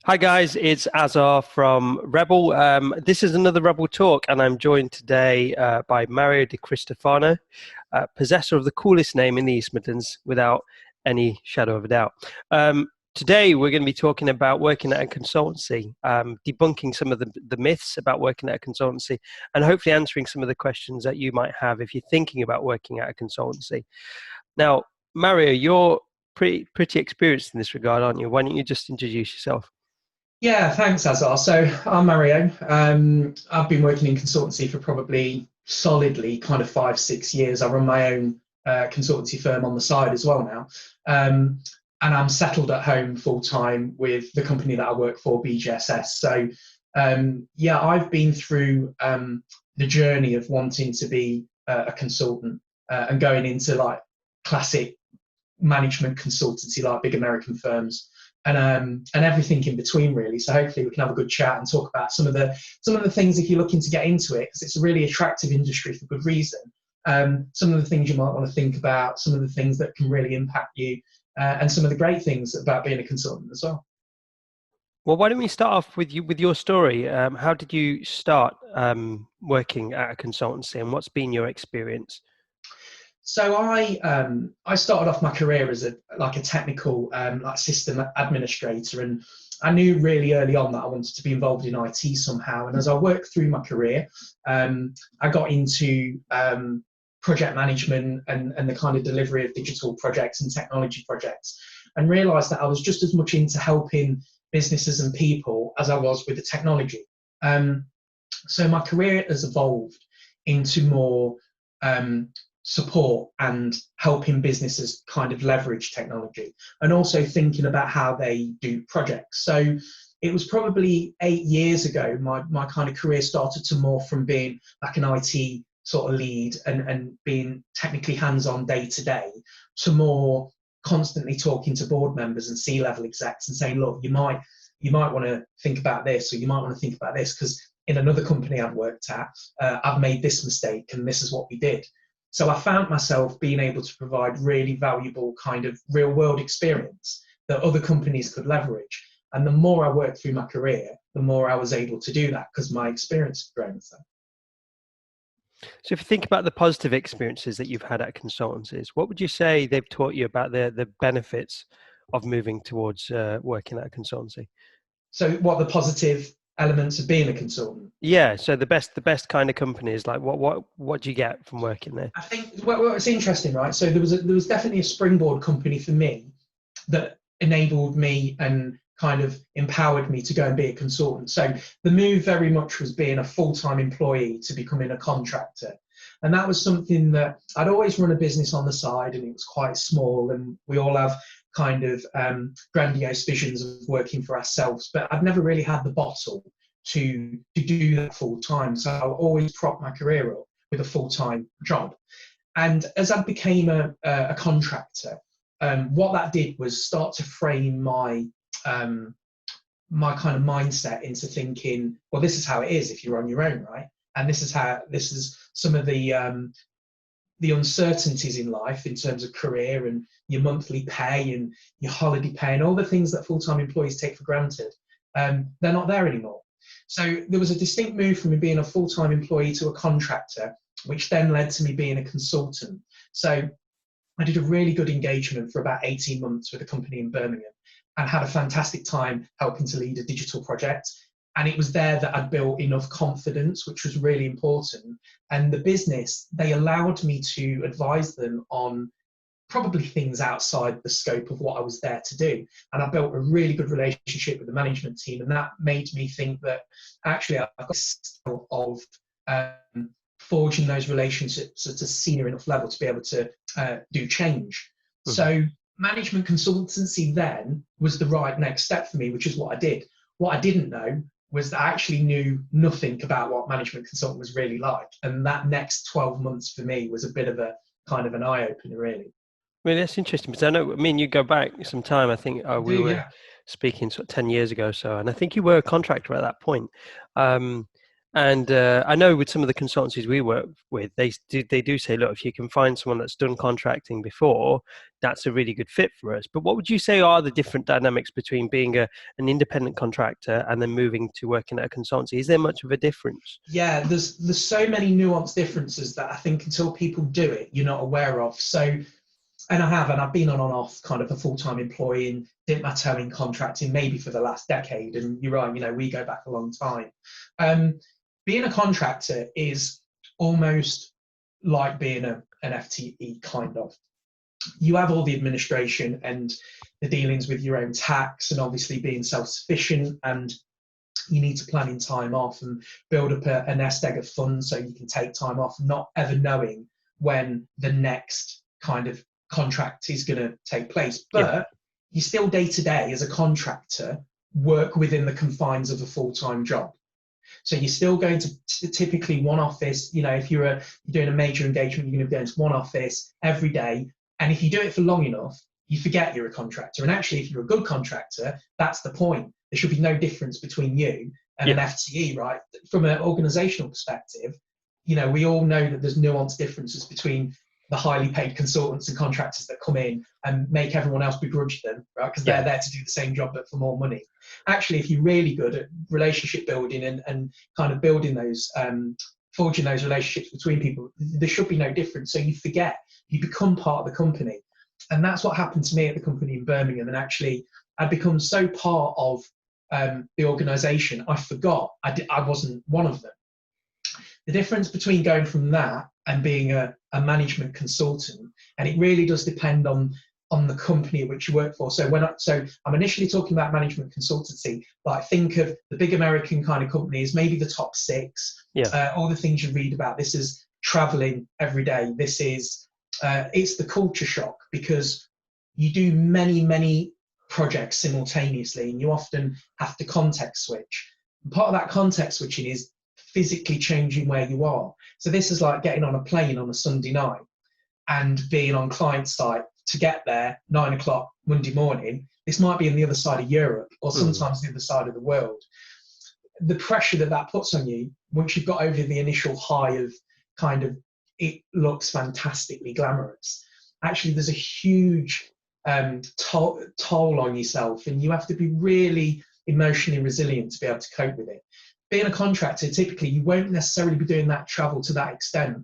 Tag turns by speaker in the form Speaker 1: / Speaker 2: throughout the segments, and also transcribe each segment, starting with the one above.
Speaker 1: Hi guys, it's Azar from Rebel. This is another Rebel Talk, and I'm joined today by Mario De Cristofano, possessor of the coolest name in the East Midlands, without any shadow of a doubt. Today we're going to be talking about working at a consultancy, debunking some of the myths about working at a consultancy, and hopefully answering some of the questions that you might have if you're thinking about working at a consultancy. Now, Mario, you're pretty experienced in this regard, aren't you? Why don't you just introduce yourself?
Speaker 2: Yeah, thanks, Azar. So I'm Mario. I've been working in consultancy for probably solidly kind of 5, 6 years. I run my own consultancy firm on the side as well now. And I'm settled at home full time with the company that I work for, BGSS. So yeah, I've been through the journey of wanting to be a consultant and going into like classic management consultancy, like big American firms and everything in between really. So hopefully we can have a good chat and talk about some of the things if you're looking to get into it, because it's a really attractive industry for good reason. Some of the things you might want to think about, some of the things that can really impact you, and some of the great things about being a consultant as well.
Speaker 1: Well, why don't we start off with your story? How did you start working at a consultancy, and what's been your experience?
Speaker 2: So I started off my career as a technical like system administrator, and I knew really early on that I wanted to be involved in IT somehow. And as I worked through my career, I got into project management and the kind of delivery of digital projects and technology projects, and realised that I was just as much into helping businesses and people as I was with the technology. So my career has evolved into more support and helping businesses kind of leverage technology, and also thinking about how they do projects. So it was probably 8 years ago my kind of career started to morph from being like an IT sort of lead and being technically hands-on day to day, to more constantly talking to board members and C-level execs and saying, look, you might want to think about this, or you might want to think about this, because in another company I've worked at, I've made this mistake and this is what we did. So I found myself being able to provide really valuable kind of real world experience that other companies could leverage. And the more I worked through my career, the more I was able to do that because my experience had grown.
Speaker 1: So, if you think about the positive experiences that you've had at consultancies, what would you say they've taught you about the benefits of moving towards working at a consultancy?
Speaker 2: So what are the positive elements of being a consultant?
Speaker 1: Yeah, so the best kind of companies, like what do you get from working there?
Speaker 2: I think what's interesting, right? So there was definitely a springboard company for me that enabled me and kind of empowered me to go and be a consultant. So the move very much was being a full-time employee to becoming a contractor. And that was something that I'd always run a business on the side, and it was quite small, and we all have kind of grandiose visions of working for ourselves, but I've never really had the bottle to do that full time. So I'll always prop my career up with a full-time job. And as I became a contractor, what that did was start to frame my kind of mindset into thinking, well, this is how it is if you're on your own, right? And this is some of the uncertainties in life in terms of career and your monthly pay and your holiday pay and all the things that full-time employees take for granted. They're not there anymore. So there was a distinct move from me being a full-time employee to a contractor, which then led to me being a consultant. So I did a really good engagement for about 18 months with a company in Birmingham and had a fantastic time helping to lead a digital project. And it was there that I'd built enough confidence, which was really important. And the business, they allowed me to advise them on probably things outside the scope of what I was there to do. And I built a really good relationship with the management team. And that made me think that actually I've got a skill of forging those relationships at a senior enough level to be able to do change. Mm-hmm. So management consultancy then was the right next step for me, which is what I did. What I didn't know was that I actually knew nothing about what management consultant was really like. And that next 12 months for me was a bit of a kind of an eye-opener, really.
Speaker 1: Well, that's interesting because I know, I mean, you go back some time. I think we were
Speaker 2: Yeah.
Speaker 1: speaking sort of 10 years ago or so, and I think you were a contractor at that point. And I know with some of the consultancies we work with, they do say, look, if you can find someone that's done contracting before, that's a really good fit for us. But what would you say are the different dynamics between being an independent contractor and then moving to working at a consultancy? Is there much of a difference?
Speaker 2: Yeah, there's so many nuanced differences that I think until people do it, you're not aware of. So, and I've been on and off kind of a full-time employee and dipped my toe in contracting maybe for the last decade. And you're right, we go back a long time. Being a contractor is almost like being an FTE kind of. You have all the administration and the dealings with your own tax and obviously being self-sufficient, and you need to plan in time off and build up a nest egg of funds so you can take time off, not ever knowing when the next kind of contract is going to take place. But you still day to day as a contractor work within the confines of a full-time job. So you're still going to typically one office. If you're doing a major engagement, you're going to be going to one office every day. And if you do it for long enough, you forget you're a contractor. And actually, if you're a good contractor, that's the point. There should be no difference between you and an FTE, right? From an organizational perspective, we all know that there's nuanced differences between the highly paid consultants and contractors that come in and make everyone else begrudge them, right? Because they're there to do the same job but for more money. Actually, if you're really good at relationship building and kind of building those, forging those relationships between people, there should be no difference. So you forget, you become part of the company. And that's what happened to me at the company in Birmingham. And actually, I'd become so part of the organization, I forgot I wasn't one of them. The difference between going from that and being a management consultant, and it really does depend on the company at which you work for. So I'm initially talking about management consultancy, but I think of the big American kind of companies, maybe the top 6, all the things you read about. This is traveling every day. This is it's the culture shock, because you do many projects simultaneously, and you often have to context switch. And part of that context switching is physically changing where you are. So this is like getting on a plane on a Sunday night and being on client site to get there 9 o'clock Monday morning. This might be on the other side of Europe or sometimes the other side of the world. The pressure that puts on you, once you've got over the initial high of kind of, it looks fantastically glamorous. Actually, there's a huge toll on yourself, and you have to be really emotionally resilient to be able to cope with it. Being a contractor, typically you won't necessarily be doing that travel to that extent.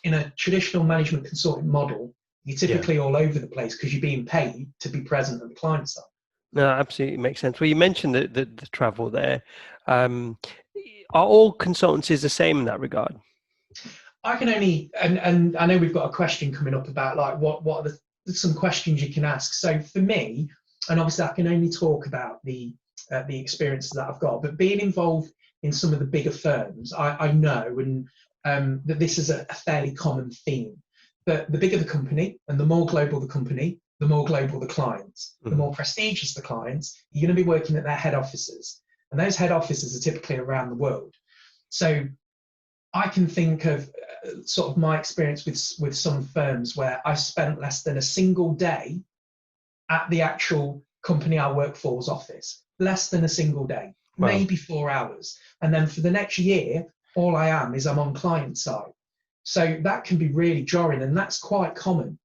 Speaker 2: In a traditional management consulting model, you're typically all over the place because you're being paid to be present at the client side.
Speaker 1: No, absolutely makes sense. Well, you mentioned the travel there. Are all consultancies the same in that regard?
Speaker 2: I can only, and I know we've got a question coming up about like what are some questions you can ask. So for me, and obviously I can only talk about the experiences that I've got, but being involved in some of the bigger firms, I know, and that this is a fairly common theme. But the bigger the company and the more global the company, the more global the clients, the more prestigious the clients, you're going to be working at their head offices. And those head offices are typically around the world. So I can think of sort of my experience with some firms where I spent less than a single day at the actual company I work for's office. Less than a single day, maybe 4 hours. And then for the next year, all I am is I'm on client side. So that can be really jarring, and that's quite common.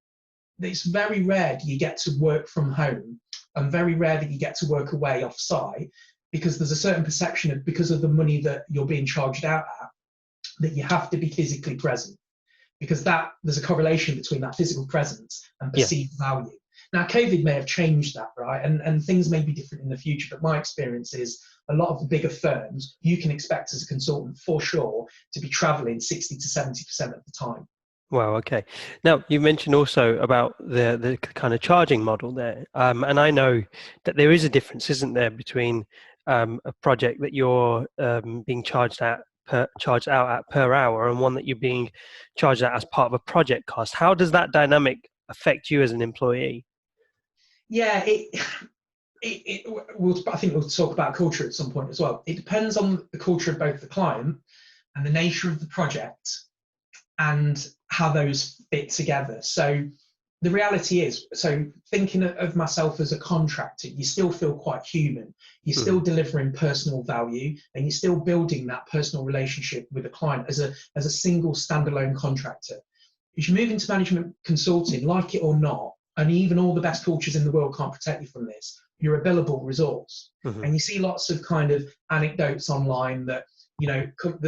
Speaker 2: It's very rare that you get to work from home, and very rare that you get to work away off site, because there's a certain perception of, because of the money that you're being charged out at, that you have to be physically present, because there's a correlation between that physical presence and perceived value. Now, COVID may have changed that, right? And things may be different in the future, but my experience is a lot of the bigger firms, you can expect as a consultant for sure to be traveling 60 to 70% of the time.
Speaker 1: Wow. Okay. Now, you mentioned also about the kind of charging model there, and I know that there is a difference, isn't there, between a project that you're being charged out at per hour and one that you're being charged out as part of a project cost. How does that dynamic affect you as an employee?
Speaker 2: Yeah, I think we'll talk about culture at some point as well. It depends on the culture of both the client and the nature of the project and how those fit together. So the reality is, so thinking of myself as a contractor, you still feel quite human. You're still delivering personal value, and you're still building that personal relationship with a client as a single standalone contractor. As you move into management consulting, like it or not, and even all the best cultures in the world can't protect you from this, you're a billable resource. And you see lots of kind of anecdotes online that,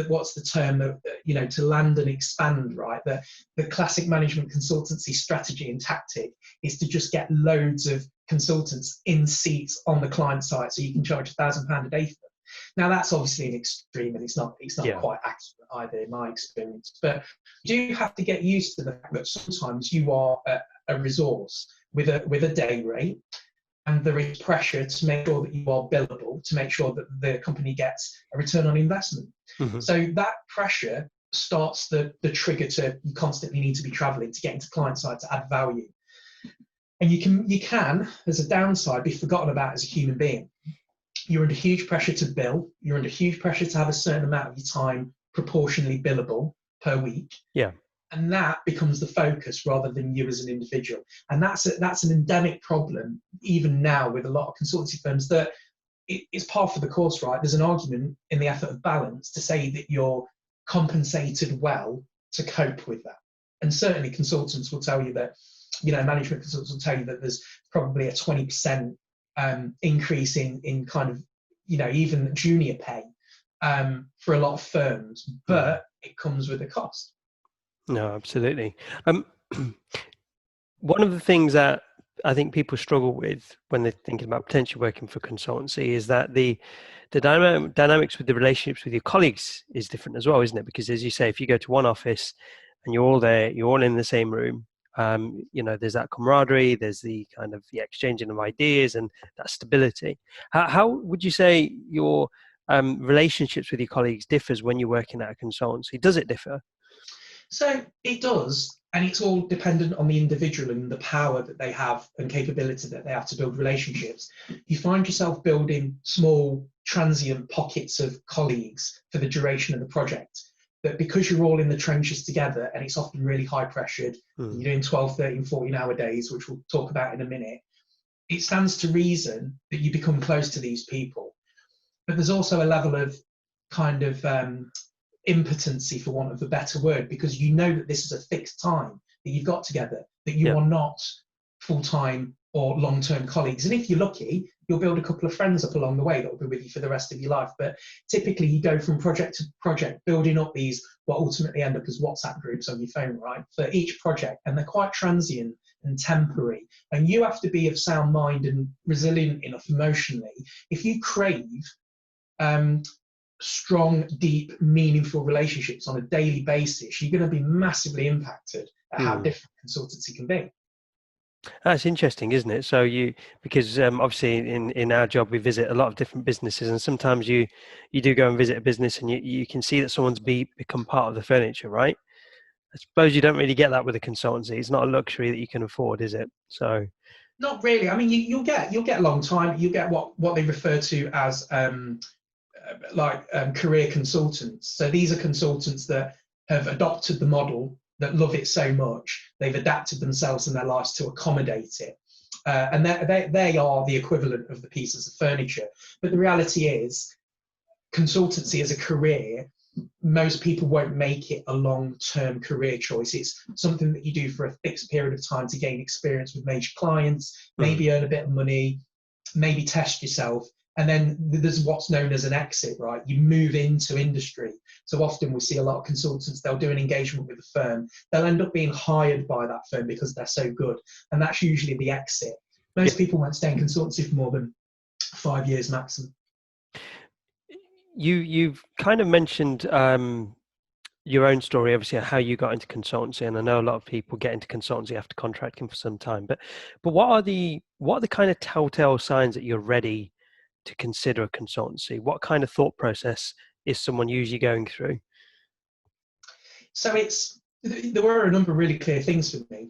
Speaker 2: what's the term, that, to land and expand, right? The classic management consultancy strategy and tactic is to just get loads of consultants in seats on the client side so you can charge £1,000 a day for them. Now that's obviously an extreme, and it's not quite accurate either in my experience. But you do have to get used to the fact that sometimes you are a resource with a day rate, and there is pressure to make sure that you are billable, to make sure that the company gets a return on investment. So that pressure starts the trigger to, you constantly need to be traveling to get into client side to add value. And you can, as a downside, be forgotten about as a human being. You're under huge pressure to bill. You're under huge pressure to have a certain amount of your time proportionally billable per week.
Speaker 1: Yeah.
Speaker 2: And that becomes the focus rather than you as an individual. And that's an endemic problem even now with a lot of consultancy firms, that it's par for the course, right? There's an argument in the effort of balance to say that you're compensated well to cope with that. And certainly consultants will tell you that, management consultants will tell you that there's probably a 20% increase in kind of, even junior pay for a lot of firms, but it comes with a cost.
Speaker 1: No, absolutely. One of the things that I think people struggle with when they're thinking about potentially working for consultancy is that the dynamics with the relationships with your colleagues is different as well, isn't it? Because as you say, if you go to one office and you're all there, you're all in the same room, there's that camaraderie, there's the kind of the exchanging of ideas and that stability. How would you say your relationships with your colleagues differs when you're working at a consultancy? Does it differ?
Speaker 2: So it does, and it's all dependent on the individual and the power that they have and capability that they have to build relationships. You find yourself building small, transient pockets of colleagues for the duration of the project. That because you're all in the trenches together, and it's often really high pressured, you're doing 12, 13, 14-hour days, which we'll talk about in a minute, it stands to reason that you become close to these people. But there's also a level of kind of impotency, for want of a better word, because you know that this is a fixed time that you've got together, that you are not full-time or long-term colleagues. And if you're lucky, you'll build a couple of friends up along the way that will be with you for the rest of your life. But typically you go from project to project, building up these what ultimately end up as WhatsApp groups on your phone, right, for each project, and they're quite transient and temporary. And you have to be of sound mind and resilient enough emotionally. If you crave strong, deep, meaningful relationships on a daily basis, you're going to be massively impacted at how different consultancy can be.
Speaker 1: That's interesting, isn't it? So because obviously in our job we visit a lot of different businesses, and sometimes you do go and visit a business and you can see that someone's become part of the furniture, right? I suppose you don't really get that with a consultancy. It's not a luxury that you can afford, is it? So
Speaker 2: not really. I mean, you'll get a long time. You get what they refer to as career consultants. So these are consultants that have adopted the model, that love it so much, they've adapted themselves and their lives to accommodate it. And they are the equivalent of the pieces of furniture. But the reality is, consultancy as a career, most people won't make it a long-term career choice. It's something that you do for a fixed period of time to gain experience with major clients, maybe earn a bit of money, maybe test yourself. And then there's what's known as an exit, right? You move into industry. So often we see a lot of consultants, they'll do an engagement with a firm. They'll end up being hired by that firm because they're so good. And that's usually the exit. Most people won't stay in consultancy for more than 5 years maximum.
Speaker 1: You've kind of mentioned your own story, obviously, how you got into consultancy, and I know a lot of people get into consultancy after contracting for some time. But what are the kind of telltale signs that you're ready to consider a consultancy? What kind of thought process is someone usually going through?
Speaker 2: So there were a number of really clear things for me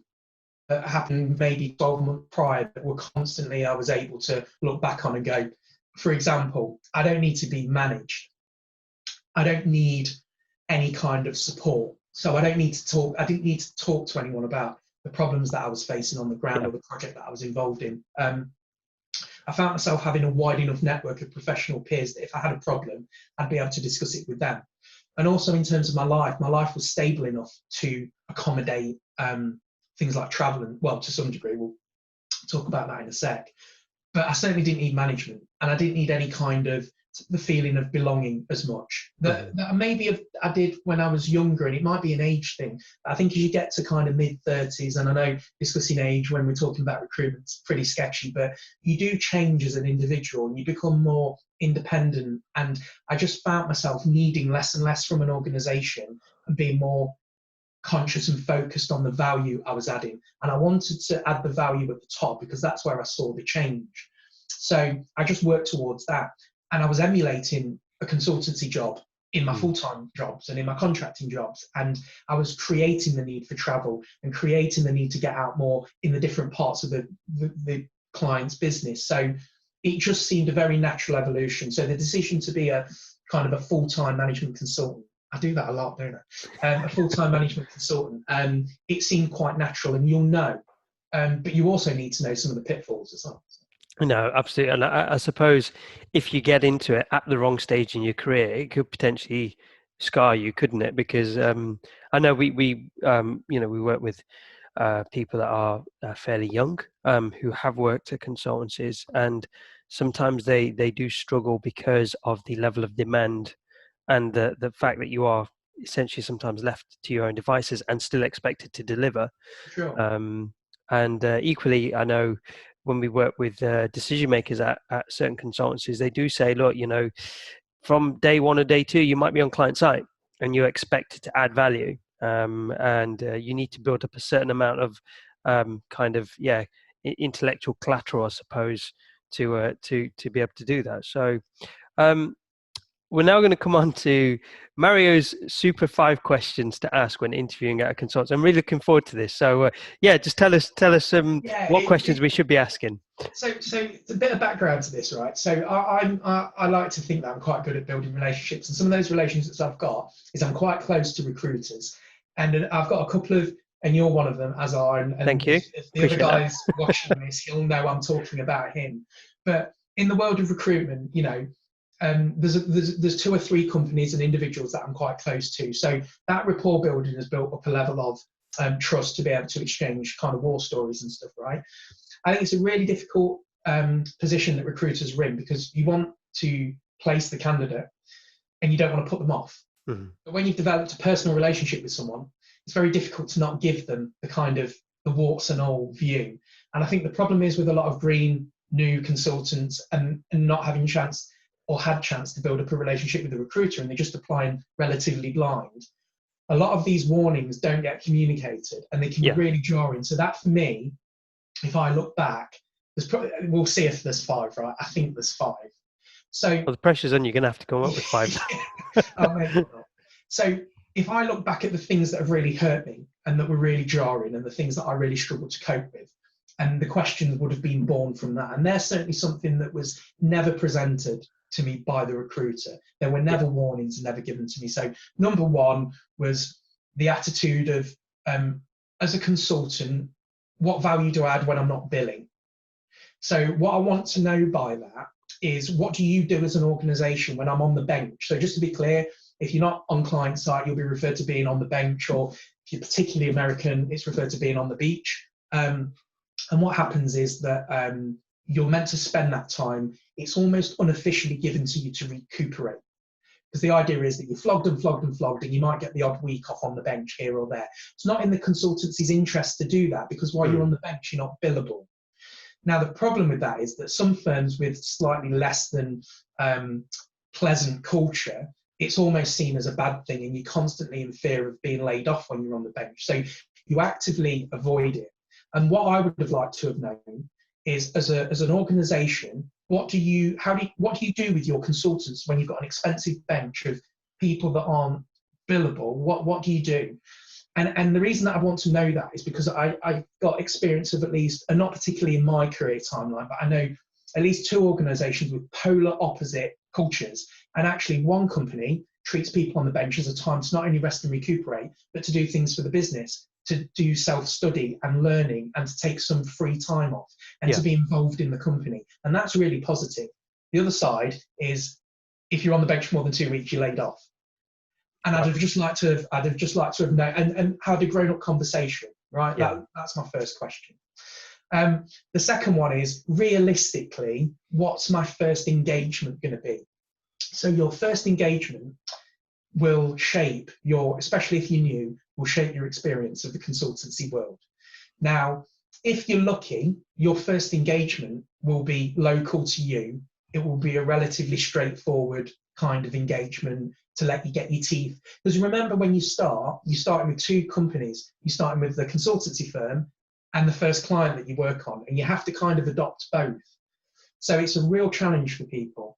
Speaker 2: that happened maybe 12 months prior that were constantly, I was able to look back on and go, for example, I don't need to be managed. I don't need any kind of support. So I didn't need to talk to anyone about the problems that I was facing on the ground or the project that I was involved in. I found myself having a wide enough network of professional peers that if I had a problem, I'd be able to discuss it with them. And also in terms of my life was stable enough to accommodate things like travel and, well, to some degree, we'll talk about that in a sec. But I certainly didn't need management, and I didn't need any kind of the feeling of belonging as much that maybe I did when I was younger, and it might be an age thing. I think as you get to kind of mid-30s, and I know discussing age when we're talking about recruitment is pretty sketchy, but you do change as an individual and you become more independent. And I just found myself needing less and less from an organisation and being more conscious and focused on the value I was adding. And I wanted to add the value at the top because that's where I saw the change. So I just worked towards that. And I was emulating a consultancy job in my full-time jobs and in my contracting jobs. And I was creating the need for travel and creating the need to get out more in the different parts of the client's business. So it just seemed a very natural evolution. So the decision to be a kind of a full-time management consultant, I do that a lot, don't I? A full-time management consultant, it seemed quite natural, and you'll know. But you also need to know some of the pitfalls as well.
Speaker 1: No, absolutely. And I suppose if you get into it at the wrong stage in your career, it could potentially scar you, couldn't it? Because I know we work with people that are fairly young who have worked at consultancies, and sometimes they do struggle because of the level of demand and the fact that you are essentially sometimes left to your own devices and still expected to deliver.
Speaker 2: Sure.
Speaker 1: And equally, I know when we work with decision makers at certain consultancies, they do say, look, from day one or day two, you might be on client site and you're expected to add value. And you need to build up a certain amount of intellectual collateral, I suppose, to be able to do that. So we're now going to come on to Mario's super 5 questions to ask when interviewing at a consultant. I'm really looking forward to this. So just tell us what questions we should be asking.
Speaker 2: So it's a bit of background to this, right? So I like to think that I'm quite good at building relationships, and some of those relationships I've got is I'm quite close to recruiters, and I've got a couple of, and you're one of them, Azar, and
Speaker 1: Thank you.
Speaker 2: If the other guy's watching this, he'll know I'm talking about him. But in the world of recruitment, there's 2 or 3 companies and individuals that I'm quite close to. So that rapport building has built up a level of trust to be able to exchange kind of war stories and stuff, right? I think it's a really difficult position that recruiters are in, because you want to place the candidate and you don't want to put them off. Mm-hmm. But when you've developed a personal relationship with someone, it's very difficult to not give them the kind of the warts and all view. And I think the problem is with a lot of green new consultants and not having chance to build up a relationship with the recruiter, and they're just applying relatively blind. A lot of these warnings don't get communicated, and they can be really jarring. So that, for me, if I look back, we'll see if there's 5, right? I think there's 5. So
Speaker 1: the pressure's on you. You're going to have to come up with 5.
Speaker 2: Maybe not. So if I look back at the things that have really hurt me and that were really jarring, and the things that I really struggled to cope with, and the questions would have been born from that, and there's certainly something that was never presented to me by the recruiter. There were never warnings, never given to me. So number 1 was the attitude of, as a consultant, what value do I add when I'm not billing? So what I want to know by that is, what do you do as an organisation when I'm on the bench? So just to be clear, if you're not on client site, you'll be referred to being on the bench, or if you're particularly American, it's referred to being on the beach. And what happens is that you're meant to spend that time, it's almost unofficially given to you to recuperate. Because the idea is that you're flogged and flogged and flogged, and you might get the odd week off on the bench here or there. It's not in the consultancy's interest to do that, because while you're on the bench, you're not billable. Now, the problem with that is that some firms with slightly less than pleasant culture, it's almost seen as a bad thing, and you're constantly in fear of being laid off when you're on the bench. So you actively avoid it. And what I would have liked to have known is, as an organisation, what do you do with your consultants when you've got an expensive bench of people that aren't billable? What do you do? And the reason that I want to know that is because I got experience of, at least, and not particularly in my career timeline, but I know at least 2 organisations with polar opposite cultures. And actually, one company treats people on the bench as a time to not only rest and recuperate, but to do things for the business. to do self-study and learning and to take some free time off and to be involved in the company. And that's really positive. The other side is if you're on the bench for more than 2 weeks, you're laid off. And I'd have just liked to have known and had a grown-up conversation, right? That's my first question. The second one is, realistically, what's my first engagement going to be? So your first engagement will shape especially if you're new, will shape your experience of the consultancy world. Now, if you're lucky, your first engagement will be local to you. It will be a relatively straightforward kind of engagement to let you get your teeth. Because remember, when you're starting with two companies. You're starting with the consultancy firm and the first client that you work on, and you have to kind of adopt both. So it's a real challenge for people.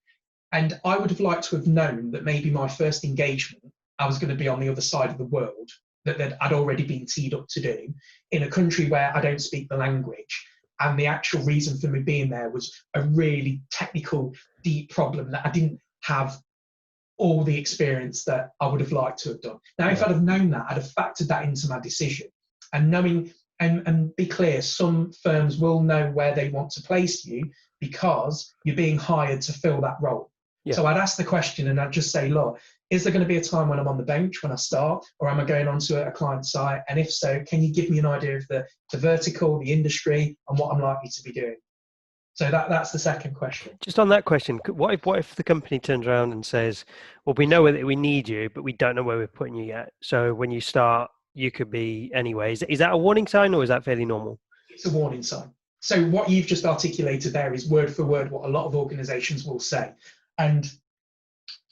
Speaker 2: And I would have liked to have known that maybe my first engagement, I was going to be on the other side of the world, that I'd already been teed up to do, in a country where I don't speak the language. And the actual reason for me being there was a really technical, deep problem that I didn't have all the experience that I would have liked to have done. Now, if I'd have known that, I'd have factored that into my decision. And knowing, and be clear, some firms will know where they want to place you because you're being hired to fill that role. So I'd ask the question and I'd just say, look, is there going to be a time when I'm on the bench when I start, or am I going onto a client site? And if so, can you give me an idea of the vertical, the industry, and what I'm likely to be doing? So that's the second question.
Speaker 1: Just on that question, what if the company turns around and says, well, we know that we need you, but we don't know where we're putting you yet. So when you start, you could be anyway. Is that a warning sign, or is that fairly normal?
Speaker 2: It's a warning sign. So what you've just articulated there is word for word what a lot of organizations will say. And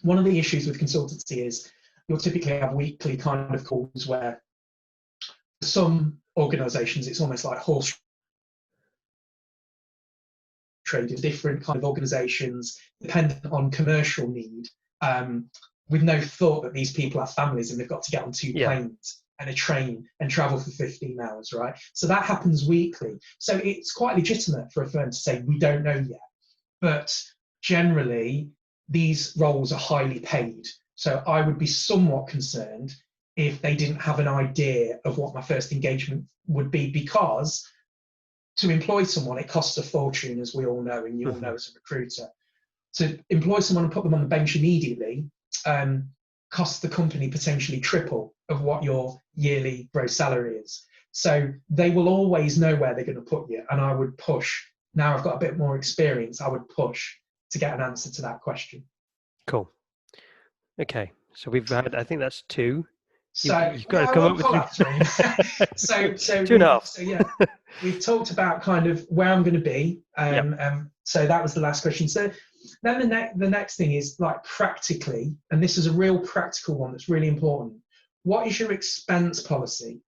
Speaker 2: one of the issues with consultancy is you'll typically have weekly kind of calls where some organizations, it's almost like horse trading, different kind of organizations dependent on commercial need, with no thought that these people have families and they've got to get on two planes and a train and travel for 15 hours, right? So that happens weekly. So it's quite legitimate for a firm to say, we don't know yet. But generally, these roles are highly paid. So I would be somewhat concerned if they didn't have an idea of what my first engagement would be, because to employ someone, it costs a fortune, as we all know, and you all know as a recruiter. To employ someone and put them on the bench immediately costs the company potentially triple of what your yearly gross salary is. So they will always know where they're going to put you. And I would push, now I've got a bit more experience, I would push to get an answer to that question.
Speaker 1: Cool. Okay. So we've had, I think that's two.
Speaker 2: So
Speaker 1: you've got to come up with
Speaker 2: three. so
Speaker 1: two and a half.
Speaker 2: So yeah, we've talked about kind of where I'm going to be. So that was the last question. So then the next thing is, like, practically, and this is a real practical one that's really important. What is your expense policy?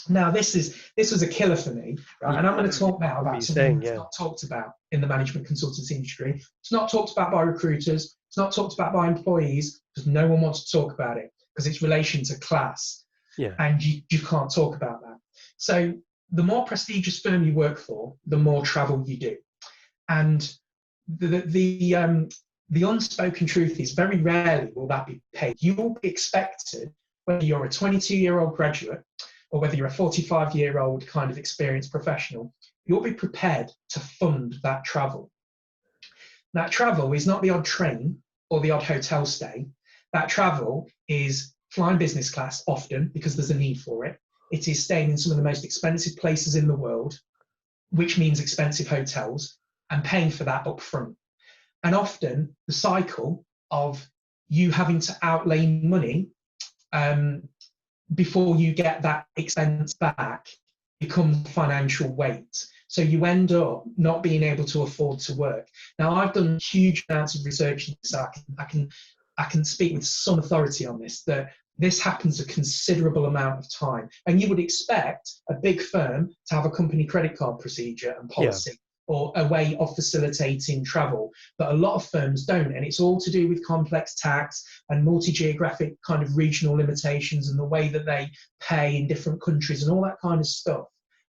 Speaker 2: Now, this was a killer for me, right? And I'm going to talk now about something that's not talked about in the management consultancy industry. It's not talked about by recruiters. It's not talked about by employees, because no one wants to talk about it, because it's relation to class. And you can't talk about that. So the more prestigious firm you work for, the more travel you do. And the unspoken truth is, very rarely will that be paid. You will be expected, whether you're a 22-year-old graduate or whether you're a 45-year-old kind of experienced professional, you'll be prepared to fund that travel. That travel is not the odd train or the odd hotel stay. That travel is flying business class often, because there's a need for it. It is staying in some of the most expensive places in the world, which means expensive hotels, and paying for that up front. And often the cycle of you having to outlay money before you get that expense back becomes financial weight. So you end up not being able to afford to work. Now, I've done huge amounts of research into this, so I can speak with some authority on this, that this happens a considerable amount of time. And you would expect a big firm to have a company credit card procedure and policy, or a way of facilitating travel. But a lot of firms don't, and it's all to do with complex tax and multi-geographic kind of regional limitations and the way that they pay in different countries and all that kind of stuff.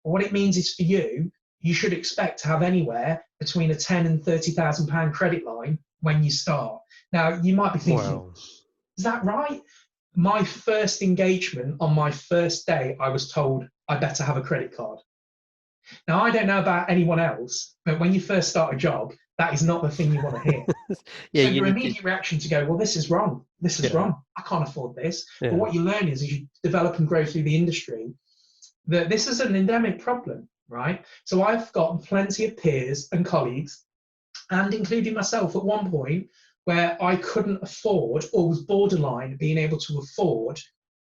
Speaker 2: But what it means is, for you, you should expect to have anywhere between a £10,000 and £30,000 credit line when you start. Now, you might be thinking, is that right? My first engagement on my first day, I was told I better have a credit card. Now, I don't know about anyone else, but when you first start a job, that is not the thing you want to hear.
Speaker 1: Yeah,
Speaker 2: So
Speaker 1: you
Speaker 2: your
Speaker 1: need to.
Speaker 2: immediate reaction to go, well, this is wrong. This is
Speaker 1: Yeah,
Speaker 2: wrong. I can't afford this. But
Speaker 1: yeah.
Speaker 2: what you learn is, as you develop and grow through the industry, that this is an endemic problem, right? So I've got plenty of peers and colleagues, and including myself at one point, where I couldn't afford or was borderline being able to afford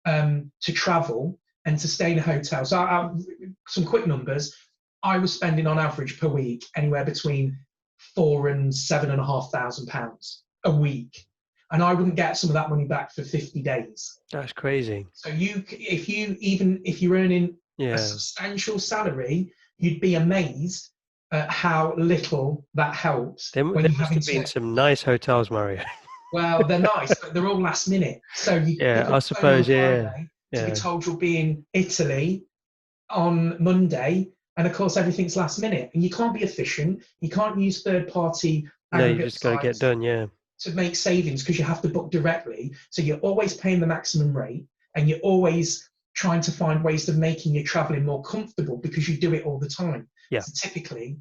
Speaker 2: to travel and to stay in a hotel. So some quick numbers. I was spending on average per week anywhere between £4,000 and £7,500 a week, and I wouldn't get some of that money back for 50 days.
Speaker 1: That's crazy.
Speaker 2: So if you're earning a
Speaker 1: Yeah.
Speaker 2: substantial salary, you'd be amazed at how little that helps when
Speaker 1: There
Speaker 2: you're
Speaker 1: must
Speaker 2: having
Speaker 1: have been
Speaker 2: to.
Speaker 1: some nice hotels, Mario.
Speaker 2: Well, they're nice, but they're all last minute. So you
Speaker 1: Yeah,
Speaker 2: pick up
Speaker 1: I
Speaker 2: the phone on a
Speaker 1: suppose. Yeah,
Speaker 2: Friday to be
Speaker 1: yeah.
Speaker 2: told you'll be in Italy on Monday, and of course everything's last minute, and you can't be efficient. You can't use third-party
Speaker 1: No, you
Speaker 2: aggregate
Speaker 1: just got to get
Speaker 2: sites
Speaker 1: done. Yeah,
Speaker 2: to make savings because you have to book directly. So you're always paying the maximum rate, and you're always trying to find ways of making your traveling more comfortable because you do it all the time.
Speaker 1: yeah.
Speaker 2: So typically,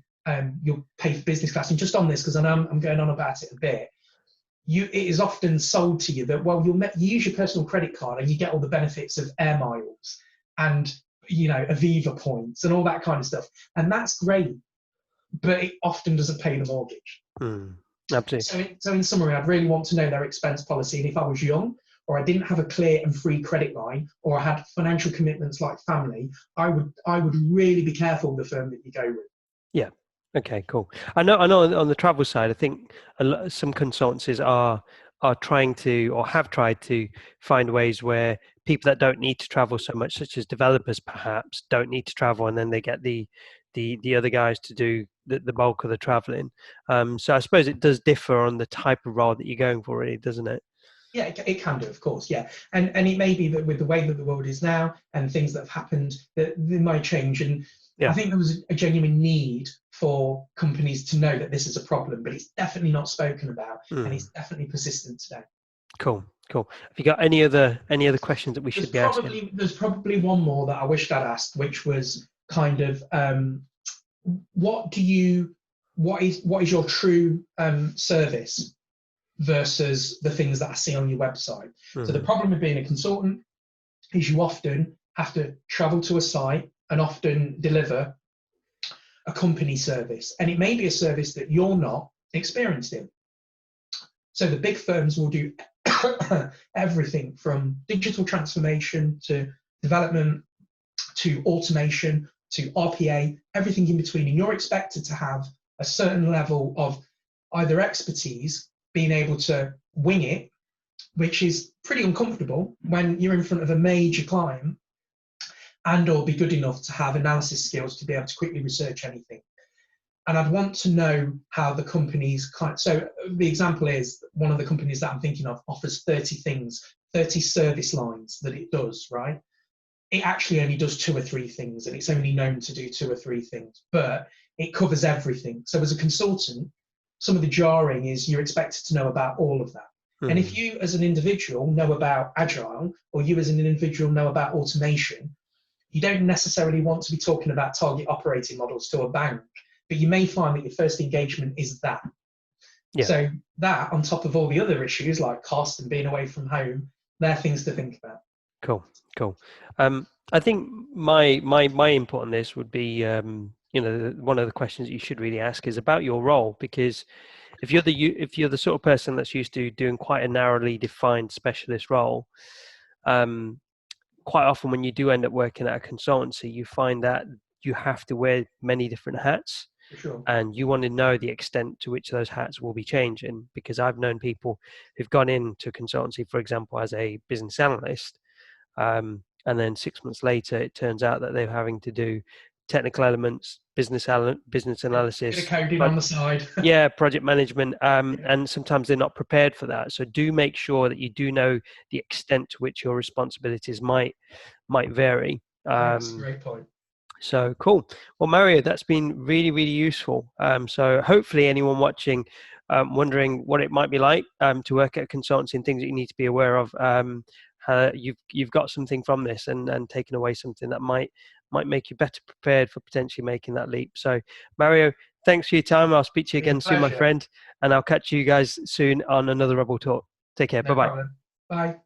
Speaker 2: you'll pay for business class. And just on this, because I know I'm going on about it a bit, it is often sold to you that, well, you use your personal credit card and you get all the benefits of air miles and Aviva points and all that kind of stuff, and that's great, but it often doesn't pay the mortgage.
Speaker 1: Absolutely.
Speaker 2: So in summary, I'd really want to know their expense policy, and if I was young, or I didn't have a clear and free credit line, or I had financial commitments like family, I would really be careful with the firm that you go with.
Speaker 1: Yeah. Okay. Cool. I know. On the travel side, I think some consultancies are trying to, or have tried to, find ways where people that don't need to travel so much, such as developers, perhaps, don't need to travel, and then they get the other guys to do the bulk of the traveling. So I suppose it does differ on the type of role that you're going for, really, doesn't it?
Speaker 2: Yeah, it can do, of course, yeah. And it may be that with the way that the world is now and things that have happened, that they might change. And I
Speaker 1: Yeah.
Speaker 2: think there was a genuine need for companies to know that this is a problem, but it's definitely not spoken about, and it's definitely persistent today.
Speaker 1: Cool. Cool. Have you got any other questions that we should be asking?
Speaker 2: There's probably one more that I wished I'd asked, which was kind of what do you what is your true service versus the things that I see on your website. So the problem with being a consultant is you often have to travel to a site and often deliver a company service, and it may be a service that you're not experienced in. So the big firms will do everything from digital transformation to development to automation to RPA, everything in between, and you're expected to have a certain level of either expertise, being able to wing it, which is pretty uncomfortable when you're in front of a major client, and or be good enough to have analysis skills to be able to quickly research anything. And I'd want to know how the companies so the example is one of the companies that I'm thinking of offers 30 things, 30 service lines that it does, right? It actually only does 2 or 3 things, and it's only known to do 2 or 3 things, but it covers everything. So as a consultant, some of the jarring is you're expected to know about all of that. And if you as an individual know about Agile, or you as an individual know about automation, you don't necessarily want to be talking about target operating models to a bank, but you may find that your first engagement is that.
Speaker 1: Yeah.
Speaker 2: So that, on top of all the other issues like cost and being away from home, they're things to think about.
Speaker 1: Cool. I think my input on this would be, one of the questions that you should really ask is about your role, because if you're the sort of person that's used to doing quite a narrowly defined specialist role, quite often when you do end up working at a consultancy, you find that you have to wear many different hats.
Speaker 2: For sure.
Speaker 1: And you want to know the extent to which those hats will be changing, because I've known people who've gone into consultancy, for example, as a business analyst, and then 6 months later, it turns out that they're having to do technical elements, business analysis,
Speaker 2: Bit of coding on the side.
Speaker 1: yeah, project management, and sometimes they're not prepared for that. So do make sure that you do know the extent to which your responsibilities might vary.
Speaker 2: That's a great point.
Speaker 1: So cool. Well, Mario, that's been really, really useful. So hopefully anyone watching, wondering what it might be like to work at a consultancy and things that you need to be aware of, you've got something from this and taken away something that might make you better prepared for potentially making that leap. So Mario, thanks for your time. I'll speak to you again soon, my friend, and I'll catch you guys soon on another Rebel Talk. Take care.
Speaker 2: No
Speaker 1: Bye bye.
Speaker 2: problem. Bye.